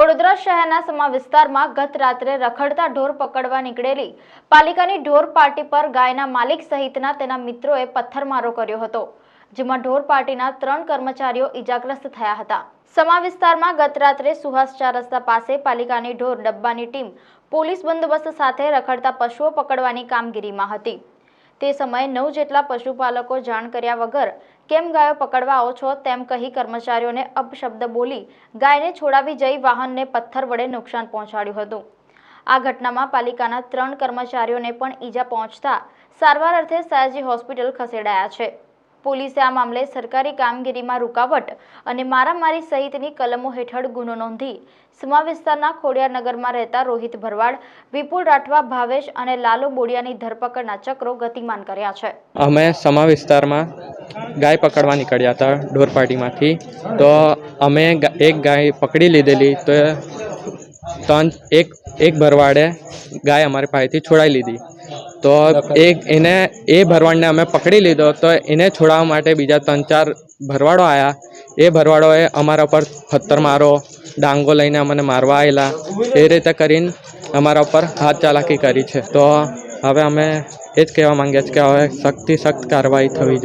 વડોદરા શહેરના સમા વિસ્તારમાં ગત રાત્રે રખડતા ઢોર પકડવા નીકળેલી પાલિકાની ઢોર પાર્ટી પર ગાયના માલિક સહિતના તેના મિત્રોએ પથ્થરમારો કર્યો હતો, જેમાં ઢોર પાર્ટીના 3 કર્મચારીઓ ઈજાગ્રસ્ત થયા હતા। સમા વિસ્તારમાં ગત રાત્રે સુહાસ 4 રસ્તા પાસે પાલિકાની ઢોર ડબ્બાની ટીમ પોલીસ બંદોબસ્ત સાથે રખડતા પશુઓ પકડવાની કામગીરીમાં હતી। તે સમયે 9 જેટલા પશુપાલકો જાણ કર્યા વગર કેમ ગાયો પકડવા આવો છો તેમ કહી કર્મચારીઓને અપશબ્દ બોલી ગાયને છોડાવી જઈ વાહનને પથ્થર વડે નુકસાન પહોંચાડ્યું હતું। આ ઘટનામાં પાલિકાના 3 કર્મચારીઓને પણ ઈજા પહોંચતા સારવાર અર્થે સયાજી હોસ્પિટલ ખસેડાયા છે। પોલીસે આ મામલે સરકારી કામગીરીમાં રૂકાવટ અને મારામારી સહિતની કલમો હેઠળ ગુનો નોંધી સમા વિસ્તારના ખોડિયારનગરમાં રહેતા રોહિત ભરવાડ, વિપુલ રાઠવા, ભાવેશ અને લાલો બોડિયાની ધરપકડના ચક્રો ગતિમાન કર્યા છે। અમે સમા વિસ્તારમાં ગાય પકડવા નીકળ્યા હતા ઢોર પાર્ટીમાંથી। તો અમે એક ગાય પકડી લીધેલી, તો એક ભરવાડે ગાય અમારી પાસેથી છોડાવી લીધી। તો એ ભરવાડને અમે પકડી લીધો, તો એને છોડાવવા માટે બીજા 3-4 ભરવાડો આવ્યા। એ ભરવાડોએ અમારા પર પથ્થરમારો, ડાંગો લઈને અમને મારવા આવેલા। એ રીતે કરીને અમારા ઉપર હાથ ચાલાકી કરી છે। તો હવે અમે એ જ કહેવા માંગીએ છીએ કે હવે સખ્તથી સખ્ત કાર્યવાહી થવી જોઈએ।